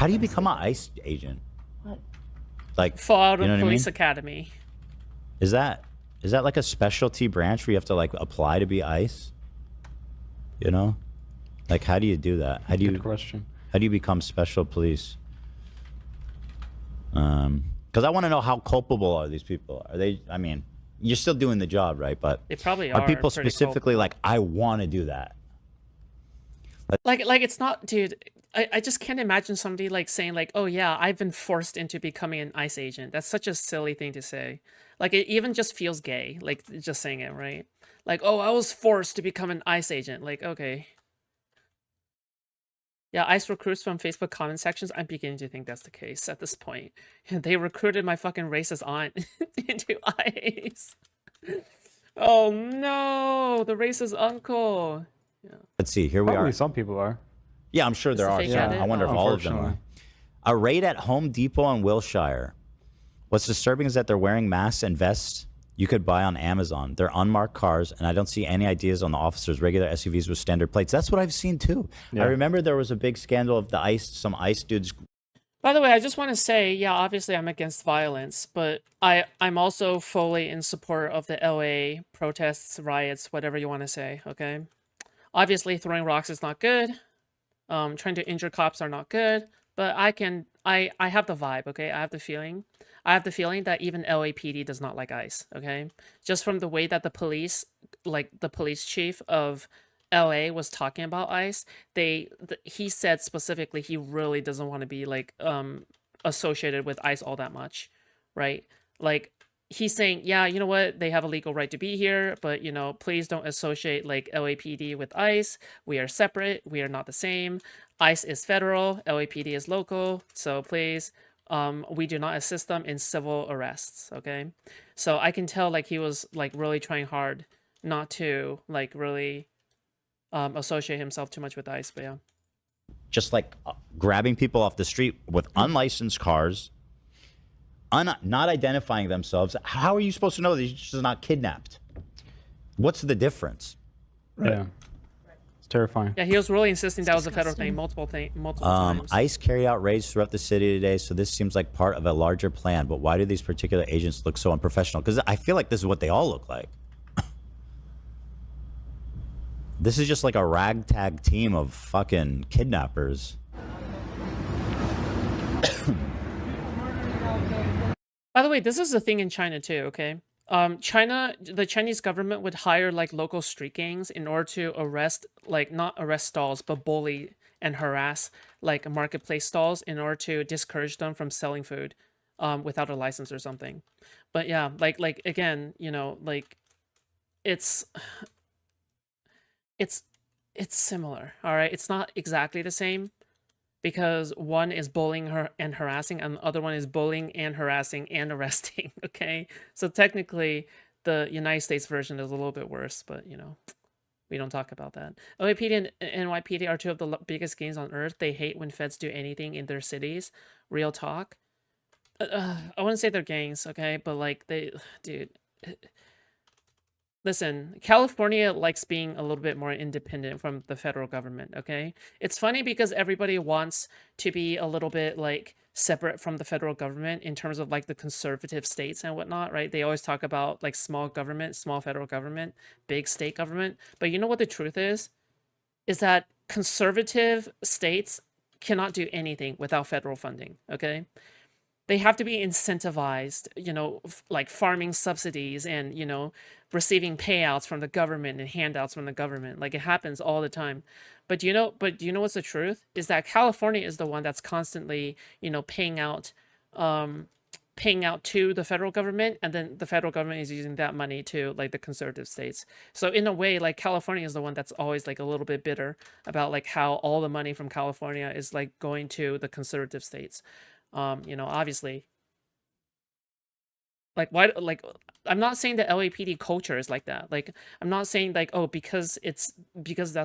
How do you become an ICE agent? What? Like, Fall out you know of what I police mean? academy. Is that like a specialty branch where you have to like apply to be ICE? You know, like how do you do that? Good question. How do you become special police? Because I want to know how culpable are these people? Are they? I mean, you're still doing the job, right? But They probably are are people pretty specifically culpable. like, I want to do that? Like it's not, dude. I just can't imagine somebody like saying like, oh yeah, I've been forced into becoming an ICE agent. That's such a silly thing to say. Like it even just feels gay, like just saying it, right? Like, oh, I was forced to become an ICE agent. Like, okay. Yeah, ICE recruits from Facebook comment sections. I'm beginning to think that's the case at this point. They recruited my fucking racist aunt into ICE. Oh no, the racist uncle. Yeah. Let's see. Here we Probably are. some people are. Yeah, I'm sure It's there the are fake some. edit? I wonder if Oh. all of them are. A raid at Home Depot in Wilshire. What's disturbing is that they're wearing masks and vests you could buy on Amazon. They're unmarked cars, and I don't see any ideas on the officers. Regular SUVs with standard plates. That's what I've seen too. Yeah. I remember there was a big scandal of some ICE dudes. By the way, I just want to say, yeah, obviously I'm against violence, but I'm also fully in support of the LA protests, riots, whatever you want to say, okay? Obviously throwing rocks is not good. Trying to injure cops are not good, but I have the vibe, okay? I have the feeling. I have the feeling that even LAPD does not like ICE, okay? Just from the way that the police, like the police chief of LA was talking about ICE, he said specifically he really doesn't want to be like associated with ICE all that much, right? Like he's saying, yeah, you know what? They have a legal right to be here, but you know, please don't associate like LAPD with ICE. We are separate. We are not the same. ICE is federal. LAPD is local. So please, we do not assist them in civil arrests. Okay, so I can tell like he was like really trying hard not to like really associate himself too much with ICE. But yeah, Just like grabbing people off the street with unlicensed cars, not identifying themselves. How are you supposed to know that you're just not kidnapped? What's the difference? Yeah. It's terrifying. yeah, he was really insisting that was a federal thing, multiple times. ICE carry out raids throughout the city today, so this seems like part of a larger plan. But why do these particular agents look so unprofessional? Because I feel like this is what they all look like. This is just like a ragtag team of fucking kidnappers. By the way, this is a thing in China too, okay? The Chinese government would hire like local street gangs in order to arrest, like not arrest stalls, but bully and harass like marketplace stalls in order to discourage them from selling food, without a license or something. But yeah, like again, you know, like it's it's similar, all right? It's not exactly the same, because one is bullying her and harassing, and the other one is bullying and harassing and arresting. Okay, so technically the United States version is a little bit worse, but you know, we don't talk about that. OAPD and NYPD are two of the biggest gangs on earth. They hate when feds do anything in their cities. Real talk. I wouldn't say they're gangs, okay, but like dude. Listen, California likes being a little bit more independent from the federal government, okay? It's funny because everybody wants to be a little bit like separate from the federal government in terms of like the conservative states and whatnot, right? They always talk about like small government, small federal government, big state government. But you know what the truth is? Is that conservative states cannot do anything without federal funding, okay? They have to be incentivized, you know, like farming subsidies and, you know, receiving payouts from the government and handouts from the government. Like it happens all the time. But do you know what's the truth? Is that California is the one that's constantly, you know, paying out to the federal government, and then the federal government is using that money to like the conservative states. So in a way, like California is the one that's always like a little bit bitter about like how all the money from California is like going to the conservative states. You know, obviously, like why, like I'm not saying the LAPD culture is like that. Like I'm not saying like, oh, because that's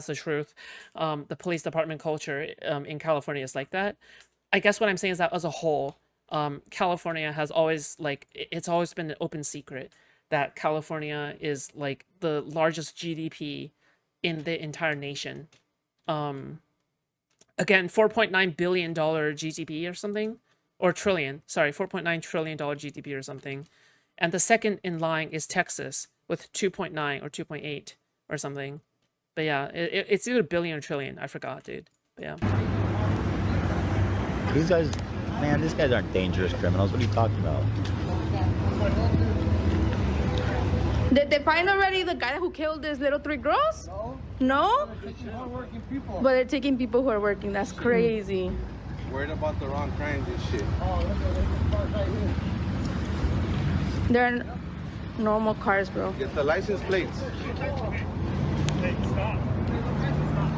the truth. The police department culture in California is like that. I guess what I'm saying is that as a whole, California has always like it's always been an open secret that California is like the largest GDP in the entire nation. Again, $4.9 billion GDP or something, or trillion. Sorry, $4.9 trillion GDP or something. And the second in line is Texas with 2.9 or 2.8 or something. But yeah, it's either billion or trillion. I forgot, dude. But yeah. These guys, man, these guys aren't dangerous criminals. What are you talking about? Did they find already the guy who killed his little 3 girls? No. No? They're taking hardworking people. But they're taking people who are working. That's crazy. Worried about the wrong crimes and shit. Oh, look at the cars right here. They're normal cars, bro. Get the license plates.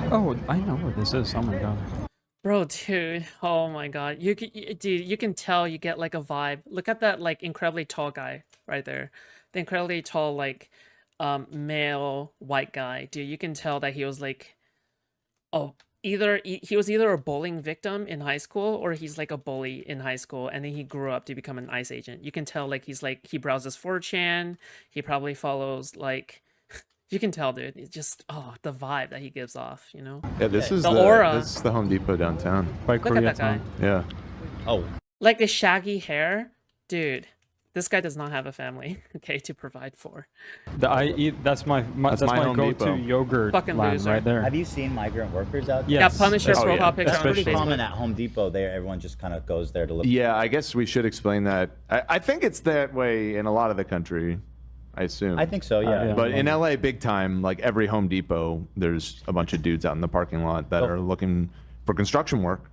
Oh, I know where this is. Oh my god. Bro, dude, oh my god, dude, you can tell you get like a vibe. Look at that like incredibly tall guy right there, the incredibly tall like male white guy, dude. You can tell that he was like, oh, he was either a bullying victim in high school or he's like a bully in high school, and then he grew up to become an ICE agent. You can tell like he browses 4chan, he probably follows like. You can tell, dude. It's just the vibe that he gives off, you know. Yeah, this is the aura. This is the Home Depot downtown. Like Look at that guy. Yeah. Oh, Like the shaggy hair, dude. This guy does not have a family, okay, to provide for. That's my That's my Home go-to Depot. yogurt Fucking line loser. right there. have you seen migrant workers out there? Yes. Yeah, Punisher's Oh, profile yeah. picture That's on pretty Facebook. common at Home Depot. There, everyone just kind of goes there to look. Yeah, I guess we should explain that. I think it's that way in a lot of the country, I assume. I think so. Yeah. yeah. But in LA, big time, like every Home Depot, there's a bunch of dudes out in the parking lot that are looking for construction work.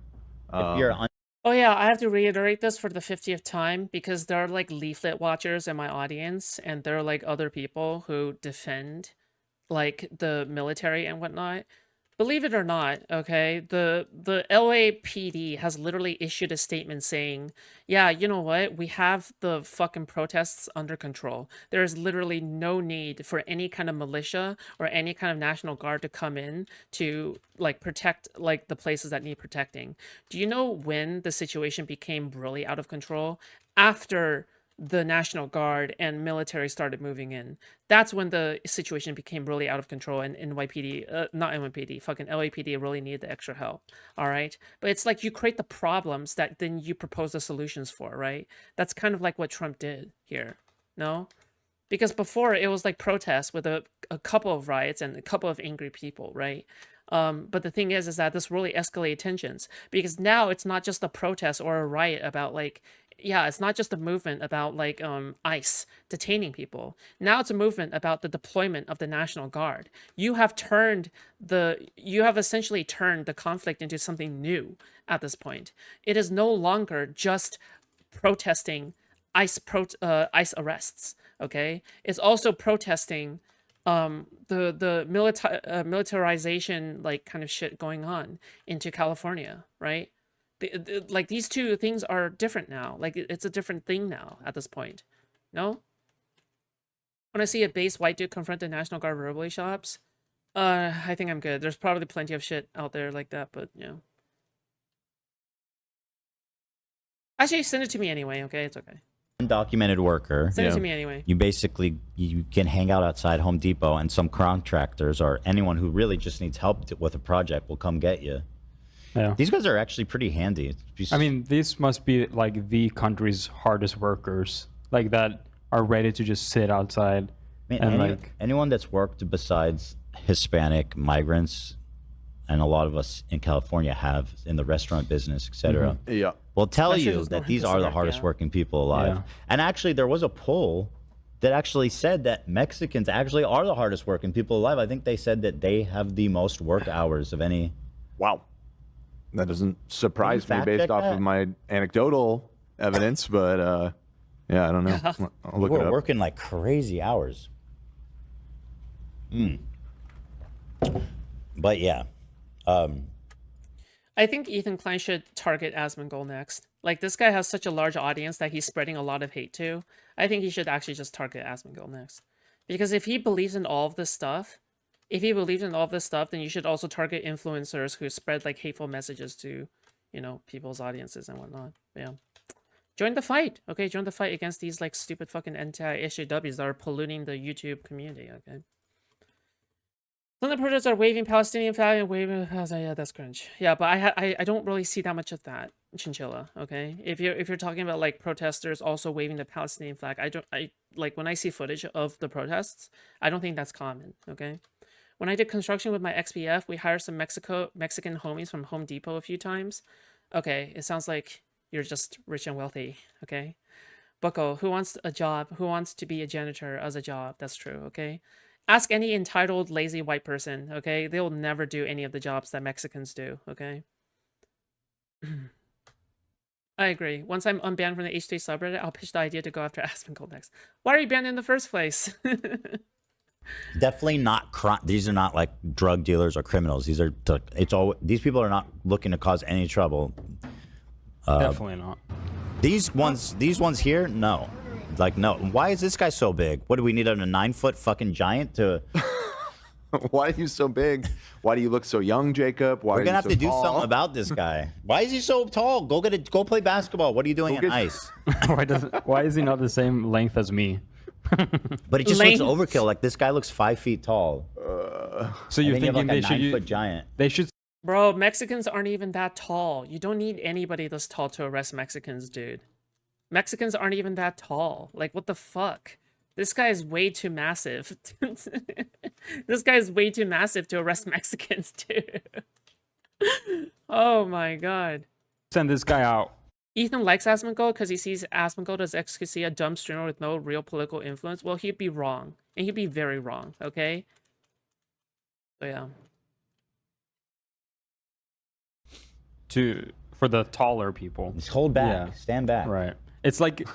If you're un- Oh yeah, I have to reiterate this for the 50th time because there are like leaflet watchers in my audience, and there are like other people who defend like the military and whatnot. Believe it or not, okay, the LAPD has literally issued a statement saying, yeah, you know what? We have the fucking protests under control. There is literally no need for any kind of militia or any kind of National Guard to come in to like protect like the places that need protecting. Do you know when the situation became really out of control? After the National Guard and military started moving in. That's when the situation became really out of control, and NYPD, not NYPD, fucking LAPD really needed the extra help, all right? But it's like you create the problems that then you propose the solutions for, right? That's kind of like what Trump did here, no? Because before it was like protests with a couple of riots and a couple of angry people, right? But the thing is that this really escalated tensions because now it's not just a protest or a riot about like, yeah, it's not just a movement about like ICE detaining people. Now it's a movement about the deployment of the National Guard. You have essentially turned the conflict into something new at this point. It is no longer just protesting ICE arrests. Okay, it's also protesting the militarization like kind of shit going on into California, right? Like these two things are different now. Like it's a different thing now at this point. No? When I see a base white dude confront the National Guard verbally shops, I think I'm good. There's probably plenty of shit out there like that, but you know. Actually, send it to me anyway, okay? It's okay. undocumented worker. Send it to me anyway. You basically, you can hang out outside Home Depot and some contractors or anyone who really just needs help with a project will come get you. Yeah. These guys are actually pretty handy. I mean, these must be like the country's hardest workers, like that are ready to just sit outside. I mean, and anyone that's worked besides Hispanic migrants, and a lot of us in California have in the restaurant business, etc. Yeah. Will tell Especially you those that these are the hardest working people alive. Yeah. And actually, there was a poll that actually said that Mexicans actually are the hardest working people alive. I think they said that they have the most work hours of any. Wow. That doesn't surprise me fact based check off that? of my anecdotal evidence, but yeah, I don't know. I'll look it We're up. working like crazy hours. But yeah. I think Ethan Klein should target Asmongold next. Like, this guy has such a large audience that he's spreading a lot of hate to. I think he should actually just target Asmongold next. Because if he believes in all of this stuff, then you should also target influencers who spread, like, hateful messages to, you know, people's audiences and whatnot. But yeah. Join the fight, okay? Join the fight against these, like, stupid fucking anti-SJWs that are polluting the YouTube community, okay? Some of the protesters are waving Palestinian flag and waving. Yeah, that's cringe. Yeah, but I don't really see that much of that, Chinchilla. Okay, if you're talking about like protesters also waving the Palestinian flag, I like when I see footage of the protests, I don't think that's common. Okay, when I did construction with my XPF, we hired some Mexican homies from Home Depot a few times. Okay, it sounds like you're just rich and wealthy. Okay, Bucko, who wants a job? Who wants to be a janitor as a job? That's true. Okay. Ask any entitled, lazy white person, okay? They'll never do any of the jobs that Mexicans do, okay? I agree. Once I'm unbanned from the H3 subreddit, I'll pitch the idea to go after Aspengold next. Why are you banned in the first place? Definitely not these are not like drug dealers or criminals. These are these people are not looking to cause any trouble. Definitely not. These ones here, no. Like, no. Why is this guy so big? What do we need, a 9-foot fucking giant to... Why are you so big? Why do you look so young, Jacob? Why We're are gonna you have so to do tall? something about this guy. Why is he so tall? Go play basketball. What are you doing in ice? Why is he not the same length as me? But it just looks overkill. Like, this guy looks 5 feet tall. So you're thinking like they a should 9-foot giant? They should. Bro, Mexicans aren't even that tall. You don't need anybody this tall to arrest Mexicans, dude. Mexicans aren't even that tall. Like, what the fuck? This guy is way too massive. This guy is way too massive to arrest Mexicans, dude. Oh my god. Send this guy out. Ethan likes Asmongold because he sees Asmongold as XQC, a dumb streamer with no real political influence. Well, he'd be wrong. And he'd be very wrong, okay? So, yeah. For the taller people. Just hold back. Yeah. Stand back. Right. It's like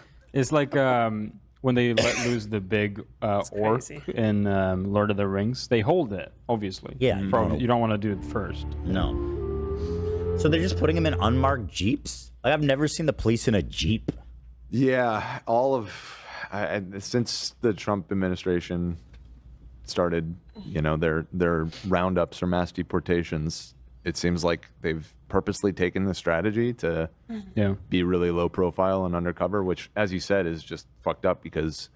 when they let loose the big orc crazy. in Lord of the Rings. They hold it, obviously. Yeah. You don't want to do it first. No. So they're just putting him in unmarked Jeeps? Like, I've never seen the police in a Jeep. Yeah, since the Trump administration started, their roundups or mass deportations, it seems like they've purposely taken the strategy to be really low profile and undercover, which, as you said, is just fucked up because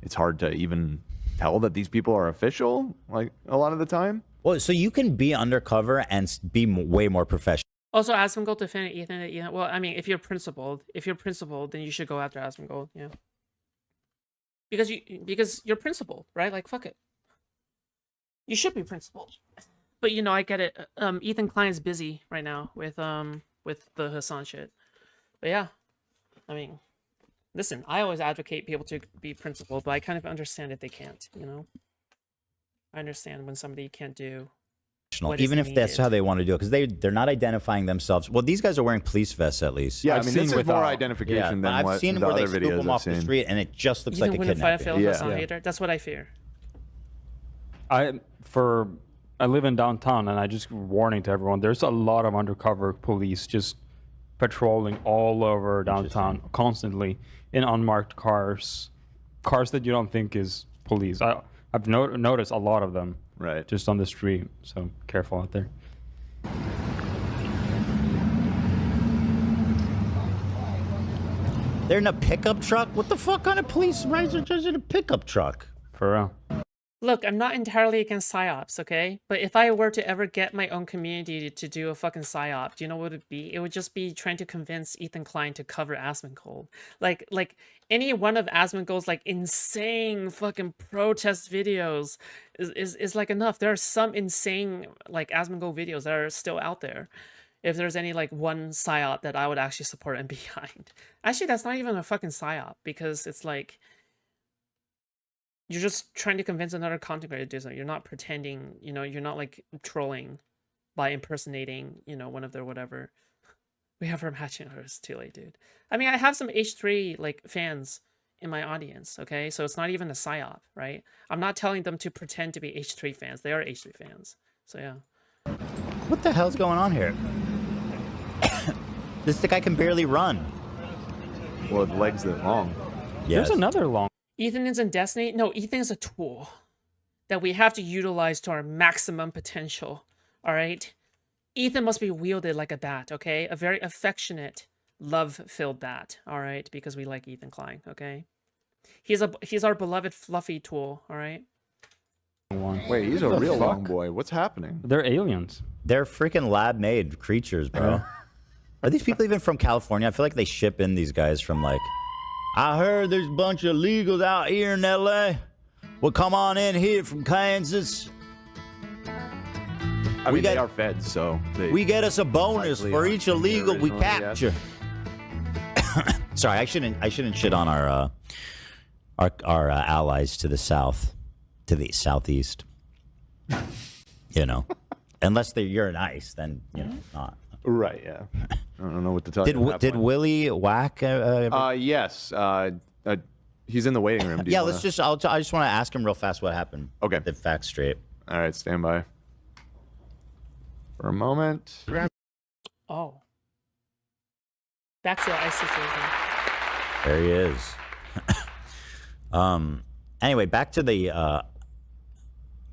it's hard to even tell that these people are official, like, a lot of the time. Well, so you can be undercover and be way more professional. Also, Asmongold defended Ethan. Well, I mean, if you're principled, then you should go after Asmongold, yeah. Because you're principled, right? Like, fuck it. You should be principled. But I get it. Ethan Klein is busy right now with the Hassan shit. But yeah, I mean, listen, I always advocate people to be principled, but I kind of understand if they can't. I understand when somebody can't do. Even if that's how they want to do it, because they're not identifying themselves. Well, these guys are wearing police vests at least. Yeah, this is more identification than I've what seen the where they other scoop videos them off the street, and it just looks like a kidnapping. Yeah. That's what I fear. I live in downtown, and I just warning to everyone: there's a lot of undercover police just patrolling all over downtown constantly in unmarked cars that you don't think is police. I've noticed a lot of them. Right. Just on the street, so careful out there. They're in a pickup truck? What the fuck kind of police rides are just in a pickup truck? For real. Look, I'm not entirely against PSYOPs, okay? But if I were to ever get my own community to do a fucking PSYOP, do you know what it'd be? It would just be trying to convince Ethan Klein to cover Asmongold. Like any one of Asmongold's like insane fucking protest videos is like enough. There are some insane like Asmongold videos that are still out there. If there's any like one PSYOP that I would actually support and behind. Actually, that's not even a fucking PSYOP because it's like you're just trying to convince another content creator to do something. You're not pretending, you're not like trolling by impersonating, one of their whatever. We have our matching artists too late, dude. I mean, I have some H3 like fans in my audience, okay? So it's not even a PSYOP, right? I'm not telling them to pretend to be H3 fans. They are H3 fans. So yeah. What the hell's going on here? This guy can barely run. Well, the legs that long. Yes. There's another long. Ethan is in Destiny? No, Ethan is a tool that we have to utilize to our maximum potential, all right? Ethan must be wielded like a bat, okay? A very affectionate, love-filled bat, all right? Because we like Ethan Klein, okay? He's our beloved fluffy tool, all right? one. Wait, he's a What the real long fuck? boy. What's happening? They're aliens. They're freaking lab-made creatures, bro. Are these people even from California? I feel like they ship in these guys from like. I heard there's a bunch of illegals out here in LA. Well, come on in here from Kansas. I mean, got- they are feds, so We get us a bonus likely for aren't each illegal we originally, yes. capture. Sorry, I shouldn't shit on our allies to the south, to the southeast. You know, unless you're in ICE, then you know not. Right, yeah. I don't know what to tell you. Did Willie whack? Yes. He's in the waiting room. Do you Yeah, wanna- let's just. I just want to ask him real fast what happened. Okay. The facts straight. All right, stand by. For a moment. Oh. Back to the ice situation. There he is. Anyway, back to the.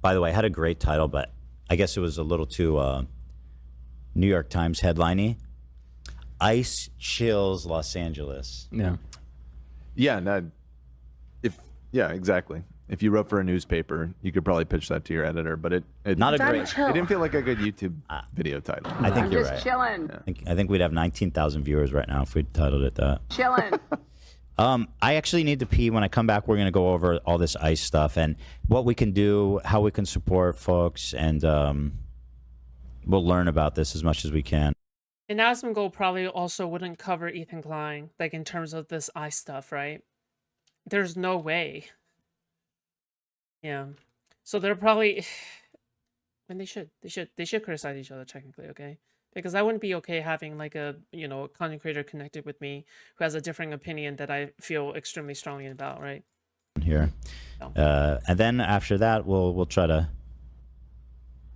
By the way, I had a great title, but I guess it was a little too New York Times headliney. Ice chills Los Angeles. Yeah. Yeah, no, yeah, exactly. If you wrote for a newspaper, you could probably pitch that to your editor, but it Not a didn't great. feel like- it didn't feel like a good YouTube video title. I think you're right. Chilling. I think we'd have 19,000 viewers right now if we titled it that. Chilling. I actually need to pee. When I come back, we're going to go over all this ICE stuff and what we can do, how we can support folks, and we'll learn about this as much as we can. And Asmongold probably also wouldn't cover Ethan Klein, like in terms of this ice stuff, right? There's no way. Yeah. So they're probably, and they should criticize each other technically, okay? Because I wouldn't be okay having like a, you know, content creator connected with me who has a differing opinion that I feel extremely strongly about, right? Here, and then after that, we'll try to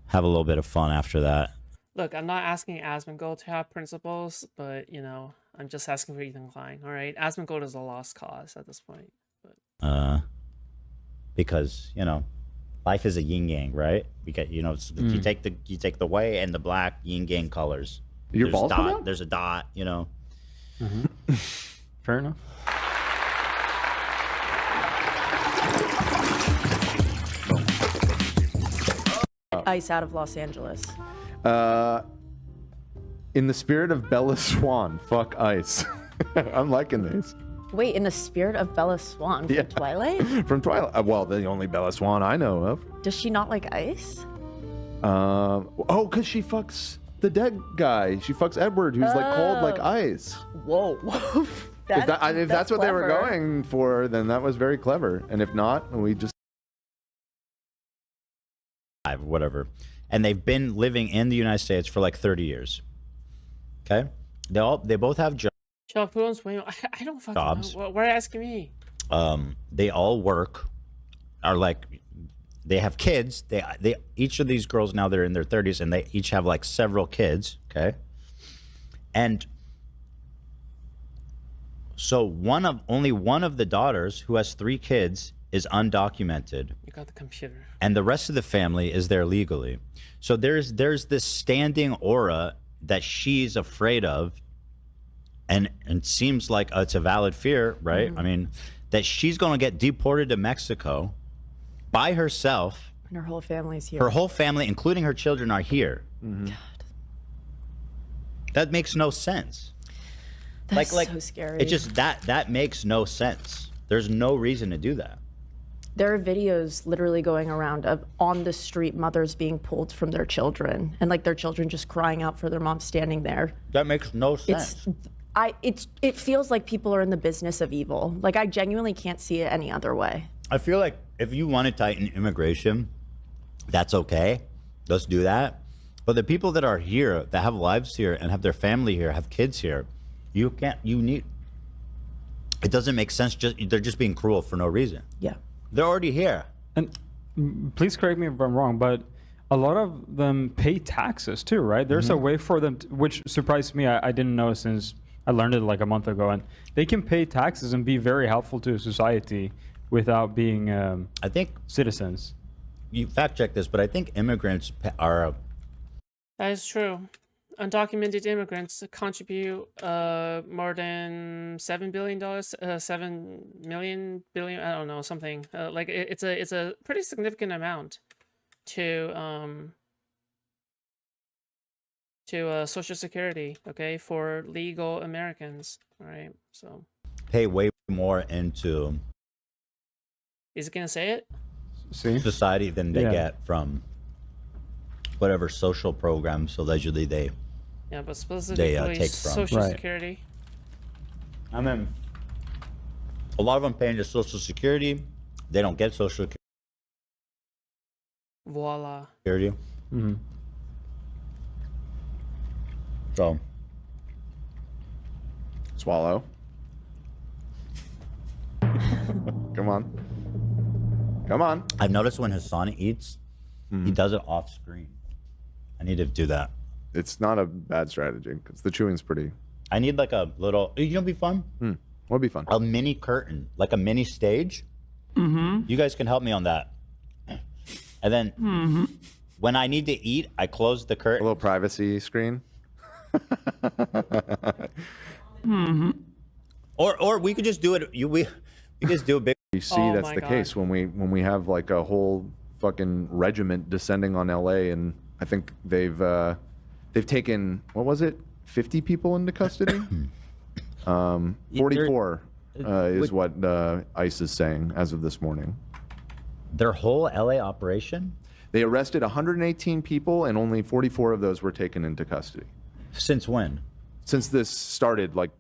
have a little bit of fun after that. Look, I'm not asking Asmongold to have principles, but you know, I'm just asking for Ethan Klein. All right, Asmongold is a lost cause at this point. But Because you know, life is a yin yang, right? Because you know, you take the white and the black yin yang colors. Your balls come out? There's a dot, you know. Fair enough. Ice out of Los Angeles. In the spirit of Bella Swan, fuck ICE. I'm liking these. Wait, in the spirit of Bella Swan from Yeah. Twilight? From Twilight. Well, the only Bella Swan I know of. Does she not like ice? Oh, because she fucks the dead guy. She fucks Edward, who's like cold like ice. Whoa. If that's what they were clever. going for, then that was very clever. And if not, we just Whatever, and they've been living in the United States for like 30 years. Okay, they both have jobs. Chuck, who owns Waymo? I don't fucking Jobs. know. Why are you asking me? They all work, are like, they have kids. They each of these girls now they're in their 30s, and they each have like several kids. Okay, and so only one of the daughters, who has 3 kids, is undocumented. You got the computer. And the rest of the family is there legally. So there's this standing aura that she's afraid of, and it seems like it's a valid fear, right? I mean, that she's going to get deported to Mexico by herself. And her whole family's here. Her whole family, including her children, are here. God. That makes no sense. That's so scary. It just that makes no sense. There's no reason to do that. There are videos literally going around of on the street mothers being pulled from their children and like their children just crying out for their mom standing there. That makes no sense. It feels like people are in the business of evil. Like I genuinely can't see it any other way. I feel like if you want to tighten immigration, that's okay. Let's do that. But the people that are here, that have lives here and have their family here, have kids here, it doesn't make sense. They're just being cruel for no reason. Yeah. They're already here. And please correct me if I'm wrong, but a lot of them pay taxes too, right? There's a way for them, which surprised me. I didn't know since I learned it like a month ago. And they can pay taxes and be very helpful to society without being I think citizens. you fact check this, but I think immigrants are. That is true. Undocumented immigrants contribute more than $7 billion, 7 million billion. I don't know, something like it's a pretty significant amount. to Social Security, okay, for legal Americans. All right, so Pay way more into is it gonna say it? See? society than they get from whatever social programs allegedly they. Yeah, but specifically take from. Social Right. Security. I mean, a lot of them pay into Social Security. They don't get Social Voila. Security. Mm-hmm. So, Swallow. Come on. Come on. I've noticed when Hassan eats, he does it off screen. I need to do that. It's not a bad strategy because the chewing's pretty. I need like a little, you know, what'd be fun? Would be fun. A mini curtain, like a mini stage. You guys can help me on that. And then when I need to eat, I close the A curtain. little privacy screen. Or we could just do it. We just do a big. You see, Oh that's my the God. case when we have like a whole fucking regiment descending on LA, and I think they've taken, what was it, 50 people into custody. 44 is what ICE is saying as of this morning. Their whole LA operation. They arrested 118 people, and only 44 of those were taken into custody. Since when? Since this started, like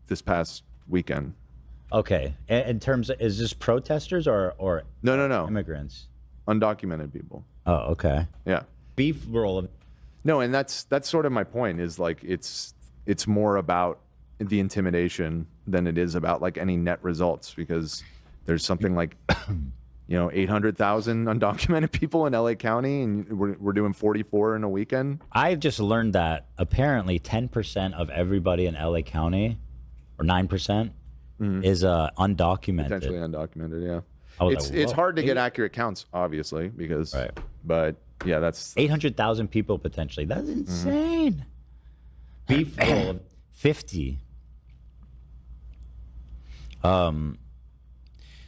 this past weekend. Okay. In terms of, is this protesters or No. immigrants? Undocumented people. Oh, okay. Yeah. Beef roll of. No, and that's sort of my point. Is like it's more about the intimidation than it is about like any net results, because there's something like 800,000 undocumented people in LA County, and we're doing 44 in a weekend. I've just learned that apparently 10% of everybody in LA County, or 9%, is undocumented. Potentially undocumented, yeah. I was It's like, it's whoa. hard to get accurate counts, obviously, because. Right. But yeah, that's 800,000 people potentially. That's insane. Beef roll of 50.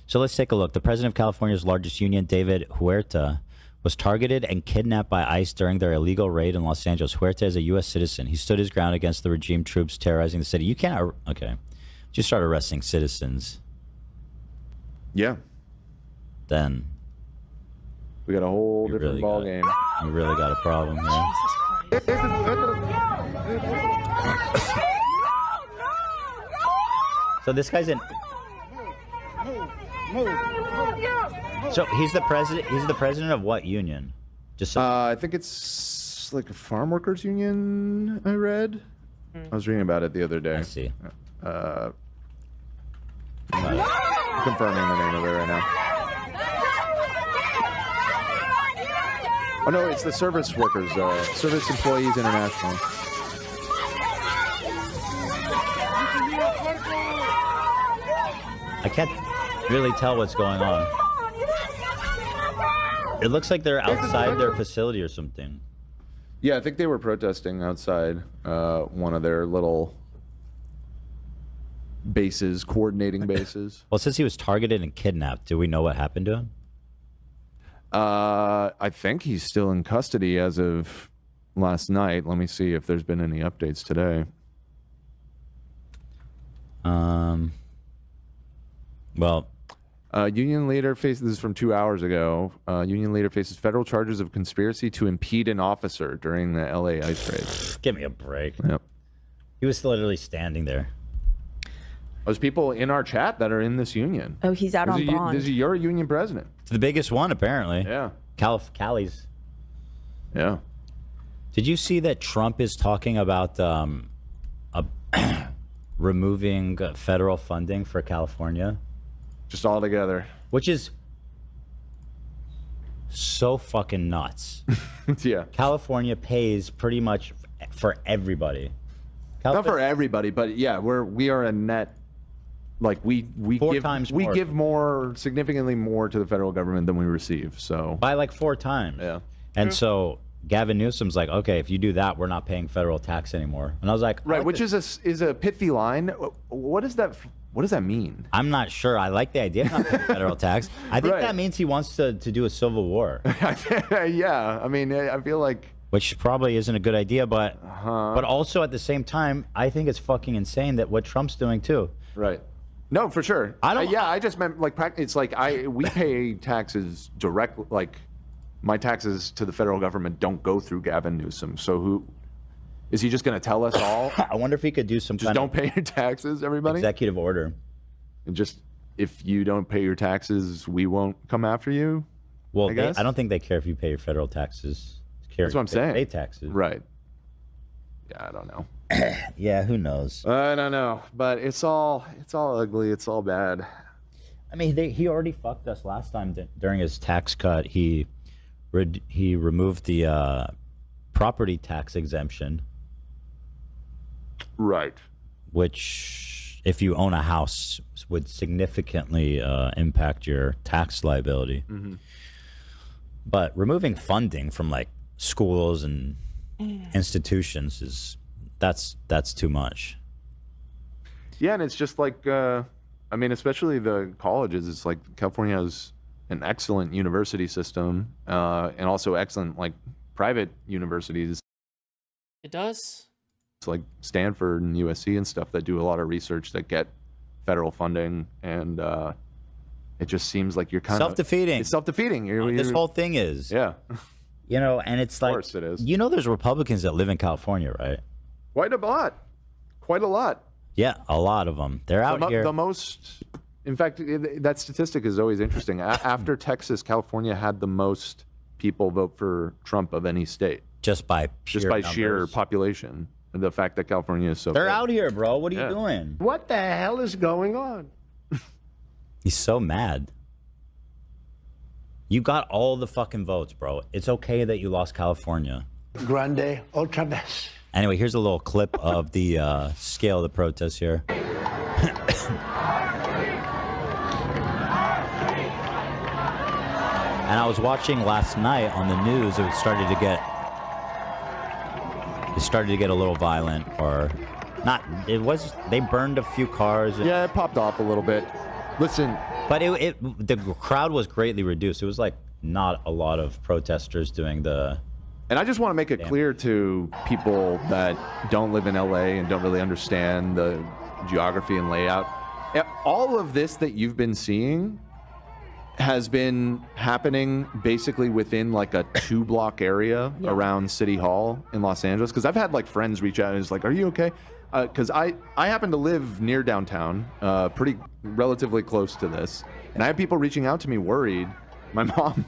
So let's take a look. The president of California's largest union, David Huerta, was targeted and kidnapped by ICE during their illegal raid in Los Angeles. Huerta is a U.S. citizen. He stood his ground against the regime troops terrorizing the city. You can't. Okay. Just start arresting citizens. yeah. Then We got a whole You different really ball got it. game. you really got a problem here. So this guy's in. So he's the president. He's the president of what union? Just so, I think it's like a farm workers union. I read. I was reading about it the other day. I see. I'm not confirming the name of it right now. Oh no, it's the Service Workers, Service Employees International. I can't really tell what's going on. It looks like they're outside their facility or something. Yeah, I think they were protesting outside one of their little bases, coordinating bases. Well, since he was targeted and kidnapped, do we know what happened to him? I think he's still in custody as of last night. Let me see if there's been any updates today. Well, Union leader faces, this is from 2 hours ago. Union leader faces federal charges of conspiracy to impede an officer during the LA ICE raid. give me a break. Yep. He was literally standing there. There's people in our chat that are in this union. Oh, he's out on bond. This is your union president. It's the biggest one, apparently. Yeah. Cali's. Yeah. Did you see that Trump is talking about removing federal funding for California? Just all together. Which is so fucking nuts. Yeah. California pays pretty much for everybody. Not for everybody, but yeah, we are a net. Like we Four give times we more. give more, significantly more to the federal government than we receive. So By like 4 times. yeah. And so Gavin Newsom's like, okay, if you do that, we're not paying federal tax anymore. And I was like, Right, I like which this. is a pithy line. What is that? What does that mean? I'm not sure. I like the idea of not paying federal tax. I think Right. that means he wants to do a civil war, Yeah, I mean, I feel like which probably isn't a good idea. But also at the same time, I think it's fucking insane that what Trump's doing too. right. No, for sure. I don't- Yeah, I just meant like it's like we pay taxes direct. Like my taxes to the federal government don't go through Gavin Newsom. So who is he just going to tell us all? I wonder if he could do some Just kind don't of pay your taxes, everybody. executive order. And just if you don't pay your taxes, we won't come after you. Well, I guess? I don't think they care if you pay your federal taxes. That's what I'm saying. State taxes. Right. Yeah, I don't know. Yeah, who knows? I don't know, but it's all ugly. It's all bad. I mean, he already fucked us last time during his tax cut. He removed the property tax exemption, Right. which, if you own a house, would significantly impact your tax liability. But removing funding from like schools and institutions that's too much. Yeah, and it's just like, I mean, especially the colleges. It's like California has an excellent university system, and also excellent like private universities. It does. It's like Stanford and USC and stuff that do a lot of research that get federal funding, and it just seems like you're kind of Self-defeating. It's self-defeating. This whole thing is, yeah, you know, and it's like, course it is. you know, there's Republicans that live in California, right? quite a lot, quite a lot. Yeah, a lot of them. They're out here. The most, in fact, that statistic is always interesting. After Texas, California had the most people vote for Trump of any state, just by sheer numbers. population. And the fact that California is so They're big. out here, bro. What are Yeah. you doing? What the hell is going on? He's so mad. You got all the fucking votes, bro. It's okay that you lost California. Grande otra vez. Anyway, here's a little clip of the scale of the protests here. And I was watching last night on the news. It started to get a little violent, or not. It was. They burned a few cars. Yeah, it popped off a little bit. Listen, But the crowd was greatly reduced. It was like not a lot of protesters doing the. and I just want to make it clear to people that don't live in LA and don't really understand the geography and layout. All of this that you've been seeing has been happening basically within like a 2-block area around City Hall in Los Angeles. Because I've had like friends reach out and it's like, "Are you okay?" Because I happen to live near downtown, pretty relatively close to this, and I have people reaching out to me worried. My mom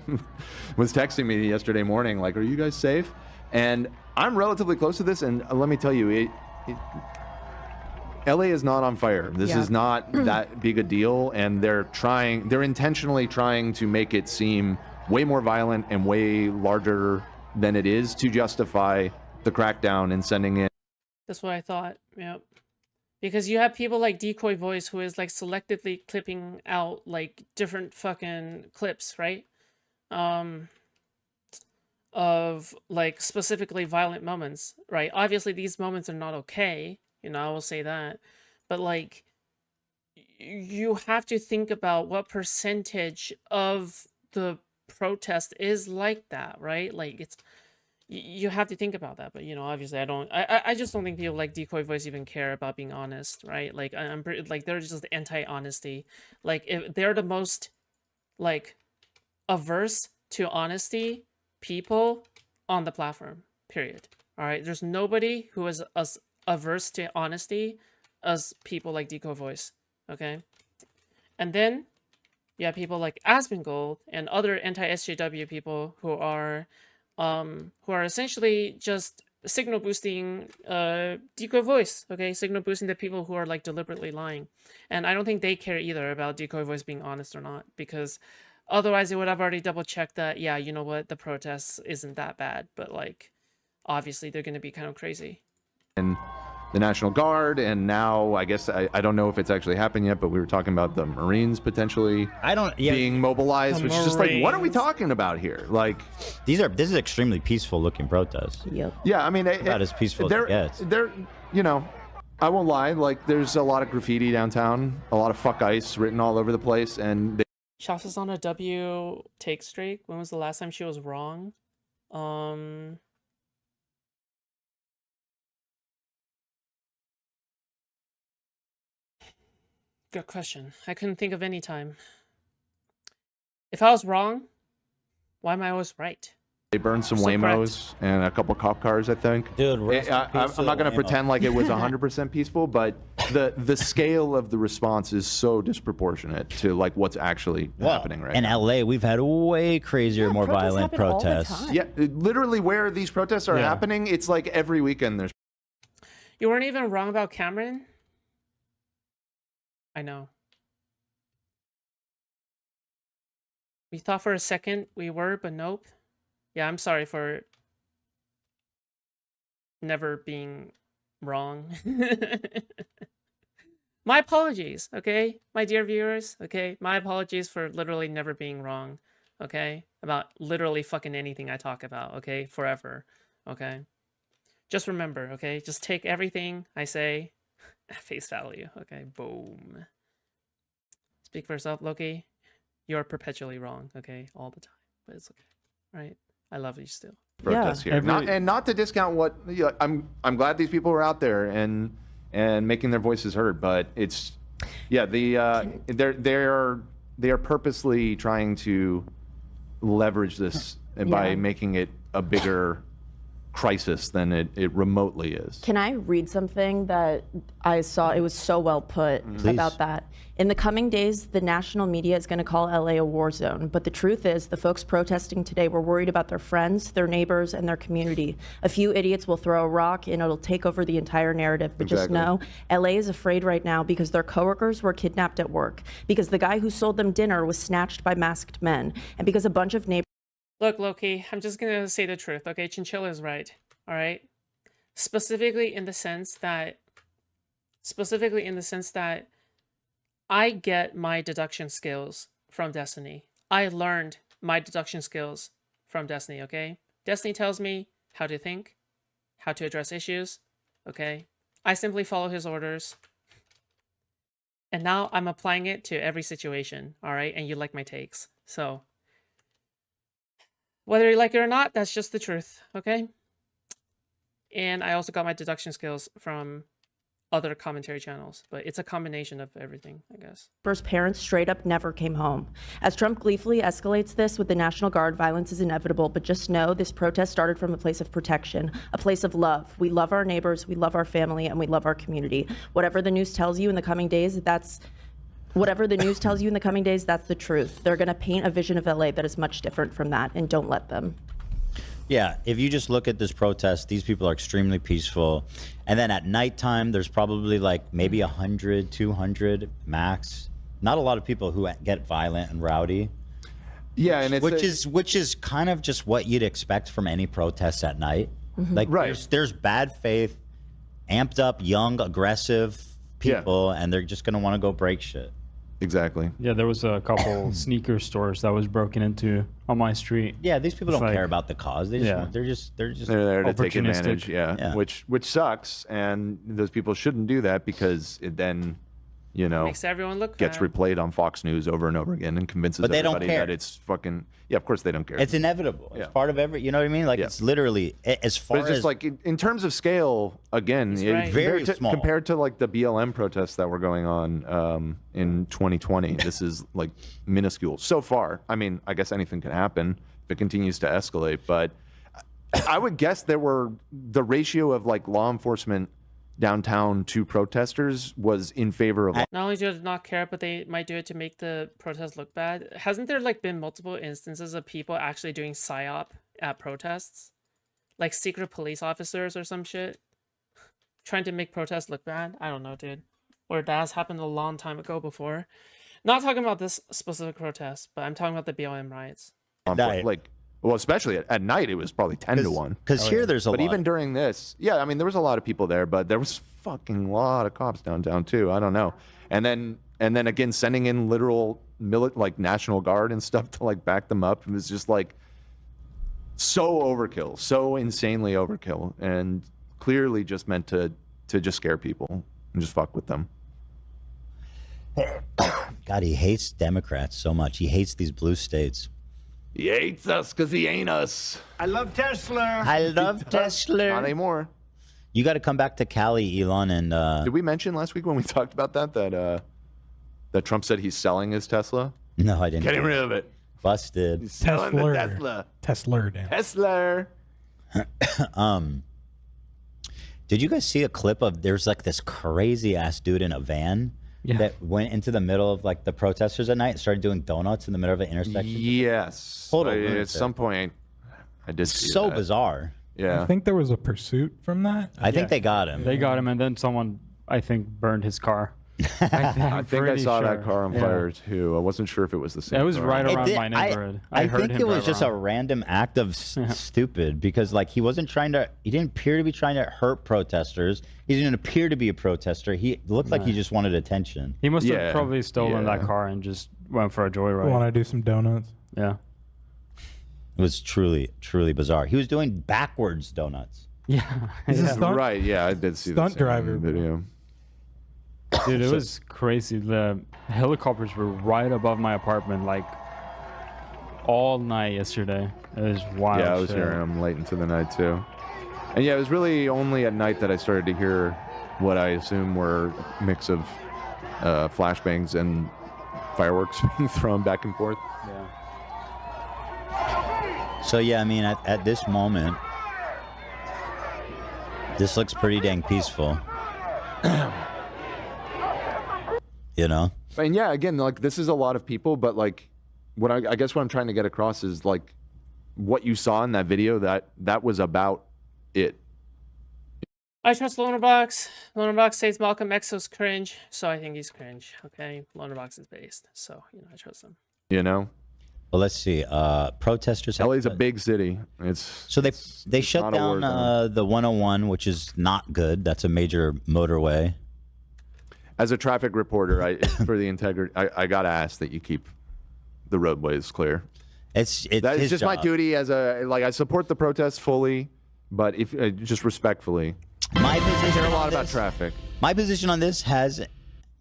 was texting me yesterday morning, like, "Are you guys safe?" And I'm relatively close to this, and let me tell you, LA is not on fire. This is not that big a deal, and they're intentionally trying to make it seem way more violent and way larger than it is to justify the crackdown and sending in. That's what I thought. Yep. Because you have people like Decoy Voice who is like selectively clipping out like different fucking clips, right? Of like specifically violent moments, right? Obviously these moments are not okay, you know, I will say that. But like you have to think about what percentage of the protest is like that, right? Like it's you have to think about that, but you know, obviously I just don't think people like Decoy Voice even care about being honest, right? Like I'm pretty, like they're just anti-honesty. Like if they're the most like averse to honesty people on the platform, period. All right, there's nobody who is as averse to honesty as people like Decoy Voice, okay? And then you have people like Asmongold and other anti-SJW people who are essentially just signal boosting Decoy Voice, okay? Signal boosting the people who are like deliberately lying. And I don't think they care either about Decoy Voice being honest or not, because otherwise they would have already double checked that, yeah, you know what, the protests isn't that bad, but like obviously they're going to be kind of crazy. And the National Guard, and now I guess I don't know if it's actually happened yet, but we were talking about the Marines potentially being mobilized, which is just like, what are we talking about here? Like, this is extremely peaceful looking protests. Yep. yeah, I mean, About as peaceful as it gets. They're, you know, I won't lie, like there's a lot of graffiti downtown, a lot of fuck ice written all over the place, and Shops is on a W take streak. When was the last time she was wrong? Good question. I couldn't think of any time. If I was wrong, why am I always right? they burned some So correct. Waymos and a couple cop cars, I think. Dude, rest in I'm peace to not the going to Waymo. pretend like it was 100% peaceful, but the scale of the response is so disproportionate to like what's actually happening right in now. LA, we've had way crazier, more protests violent happen all the protests. time. Yeah, literally where these protests are happening, it's like every weekend there's. You weren't even wrong about Cameron? I know. We thought for a second we were, but nope. Yeah, I'm sorry for never being wrong. My apologies, okay? My dear viewers, okay? My apologies for literally never being wrong, okay? About literally fucking anything I talk about, okay? Forever, okay? Just remember, okay? Just take everything I say at face value, okay? Boom. Speak for yourself, Loki. You're perpetually wrong, okay? All the time. But it's okay, right? I love you still. Protests here. Not to discount what I'm glad these people are out there and making their voices heard, but it's they are purposely trying to leverage this by making it a bigger crisis than it remotely is. Can I read something that I saw? It was so well put about that. In the coming days, the national media is going to call LA a war zone. But the truth is, the folks protesting today were worried about their friends, their neighbors, and their community. A few idiots will throw a rock and it'll take over the entire narrative. But just know, LA is afraid right now because their coworkers were kidnapped at work, because the guy who sold them dinner was snatched by masked men, and because a bunch of neighbors. Look, Loki, I'm just going to say the truth, okay? Chinchilla is right, all right? Specifically in the sense that I get my deduction skills from Destiny. I learned my deduction skills from Destiny, okay? Destiny tells me how to think, how to address issues, okay? I simply follow his orders. And now I'm applying it to every situation, all right? And you like my takes. So, whether you like it or not, that's just the truth, okay? And I also got my deduction skills from other commentary channels, but it's a combination of everything, I guess. Parents straight up never came home. As Trump gleefully escalates this with the National Guard, violence is inevitable, but just know this protest started from a place of protection, a place of love. We love our neighbors, we love our family, and we love our community. Whatever the news tells you in the coming days, that's the truth. They're going to paint a vision of LA that is much different from that, and don't let them. Yeah, if you just look at this protest, these people are extremely peaceful. And then at nighttime, there's probably like maybe 100, 200 max. Not a lot of people who get violent and rowdy. Yeah, and it's which is kind of just what you'd expect from any protest at night. Like there's bad faith, amped up, young, aggressive people, and they're just gonna want to go break shit. Exactly. Yeah, there was a couple sneaker stores that was broken into on my street. Yeah, these people don't care about the cause. They just they're there to take opportunistic. advantage. Yeah, which sucks, and those people shouldn't do that because it then, makes everyone look gets bad. replayed on Fox News over and over again and convinces But they don't everybody care. that it's fucking. Yeah, of course they don't care. It's inevitable. It's part of every. You know what I mean? Like it's literally as far But it's just as like in terms of scale, again, right. Very small. compared to like the BLM protests that were going on in 2020. This is like minuscule so far. I mean, I guess anything can happen if it continues to escalate. But I would guess the ratio of like law enforcement downtown to protesters was in favor of. Not only do they not care, but they might do it to make the protest look bad. Hasn't there like been multiple instances of people actually doing psyop at protests? Like secret police officers or some shit? Trying to make protests look bad? I don't know, dude. Or that has happened a long time ago before. Not talking about this specific protest, but I'm talking about the BLM riots. Well, especially at night, it was probably 10 to 1. Because here there's a lot. But even during this, I mean, there was a lot of people there, but there was fucking lot of cops downtown too. I don't know. And then again, sending in literal National Guard and stuff to like back them up. It was just like so overkill, so insanely overkill, and clearly just meant to to just scare people and just fuck with them. God, he hates Democrats so much. He hates these blue states. He hates us because he ain't us. I love Tesla. I love Tesla. Not anymore. You got to come back to Cali, Elon, and Did we mention last week when we talked about that Trump said he's selling his Tesla? no, I didn't. Getting rid of it. Busted. He's selling the Tesla. Tesla, damn. Tesla. Did you guys see a clip of there's like this crazy ass dude in a van that went into the middle of like the protesters at night and started doing donuts in the middle of an intersection? Yes. Total At lunatic. some point, I did see So that. bizarre. Yeah. I think there was a pursuit from that. I think they got him. They got him, and then someone, I think, burned his car. I think I saw that car on Yeah. fire too. I wasn't sure if it was the same. It was car. right around did- my neighborhood. I heard think him it was drive just a around. random act of stupid because like he wasn't trying to. He didn't appear to be trying to hurt protesters. He didn't appear to be a protester. He looked like he just wanted attention. He must Yeah, have probably stolen that car and just went for a joyride. Want to do some donuts? Yeah. It was truly, truly bizarre. He was doing backwards donuts. Yeah. He's a Yeah. stunt, Right. Yeah, I did see stunt the same driver. video. Dude, it was crazy. The helicopters were right above my apartment, like all night yesterday. It was wild. Yeah, I was shit. hearing them late into the night too. And yeah, it was really only at night that I started to hear what I assume were a mix of flashbangs and fireworks being thrown back and forth. Yeah. So yeah, I mean, at this moment, this looks pretty dang peaceful. You know? And yeah, again, like this is a lot of people, but like what I guess what I'm trying to get across is like what you saw in that video, that was about it. I trust Lonerbox. Lonerbox says Malcolm X was cringe, so I think he's cringe. Okay, Lonerbox is based, so I trust him. You know? Well, let's see. Protesters. LA's a big city. So they shut not a war down the 101, which is not good. That's a major motorway. As a traffic reporter, for the integrity, I gotta ask that you keep the roadways clear. It's That his is just my job. duty as I support the protests fully, but if just respectfully. My position care a lot on about this- traffic. My position on this has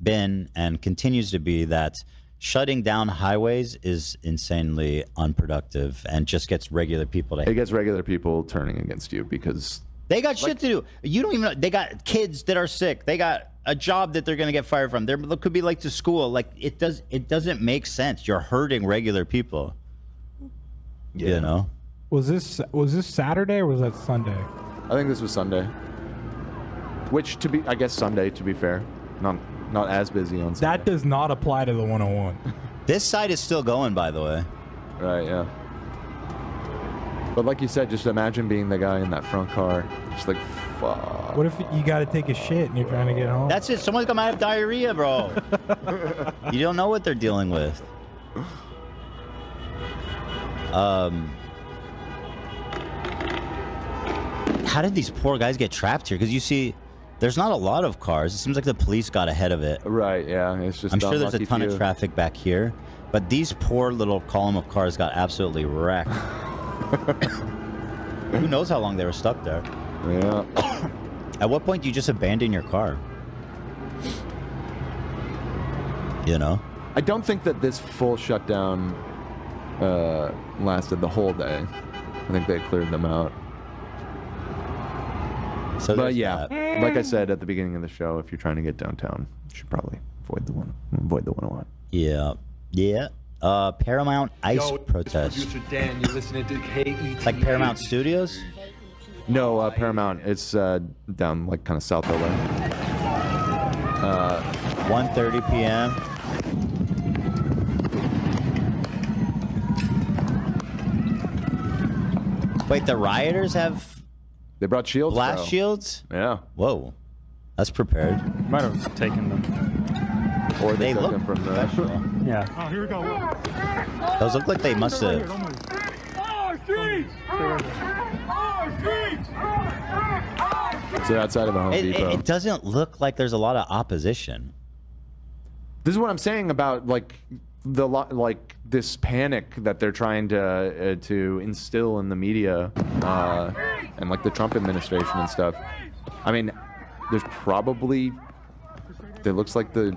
been and continues to be that shutting down highways is insanely unproductive and just gets regular people to It gets regular people turning against you because They got shit to do. You don't even know. They got kids that are sick. They got a job that they're going to get fired from. They could be late to school. Like it doesn't make sense. You're hurting regular people. Yeah. You know? Was this Saturday or was that Sunday? I think this was Sunday. Which I guess Sunday to be fair. Not as busy on Sunday. That does not apply to the 101. This side is still going, by the way. Right, yeah. But like you said, just imagine being the guy in that front car. Just like, fuck. What if you got to take a shit and you're trying to get home? That's it. Someone's going to have diarrhea, bro. You don't know what they're dealing with. How did these poor guys get trapped here? Because you see, there's not a lot of cars. It seems like the police got ahead of it. Right, yeah. It's just I'm sure there's a unlucky ton of few. traffic back here, but these poor little column of cars got absolutely wrecked. Who knows how long they were stuck there? Yeah. At what point do you just abandon your car? You know? I don't think that this full shutdown lasted the whole day. I think they cleared them out. So but there's yeah, that. like I said at the beginning of the show, if you're trying to get downtown, you should probably avoid the 101. Yeah. Yeah. Paramount Ice Yo, protest. Producer Dan, you're listening to KET. Like Paramount Studios? No, Paramount. It's down like kind of south LA. 1:30 p.m. Wait, the rioters have They brought shields. blast bro. shields? Yeah. Whoa. That's prepared. Might have taken them. Or They took look them from the. professional. Yeah. Oh, here we go. Those look like they must have. So outside of a Home Depot. It doesn't look like there's a lot of opposition. This is what I'm saying about like this panic that they're trying to instill in the media and like the Trump administration and stuff. I mean, there's probably, it looks like the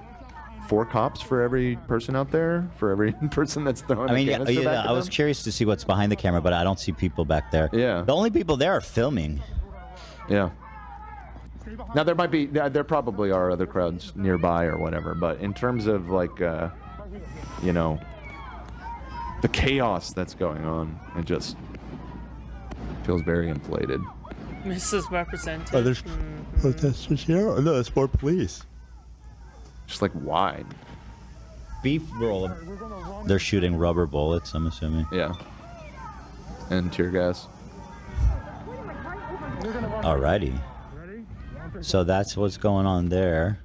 4 cops for every person out there, for every person that's throwing I mean, a canister back at I was them. curious to see what's behind the camera, but I don't see people back there. Yeah. The only people there are filming. Yeah. Now there probably are other crowds nearby or whatever, but in terms of like, you know, the chaos that's going on, it just feels very inflated. Mrs. Represented. Oh, there's protesters here? Oh, no, it's more police. Just like why? Beef roll. They're shooting rubber bullets, I'm assuming. Yeah. And tear gas. Alrighty. So that's what's going on there.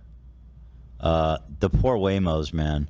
The poor Waymos, man.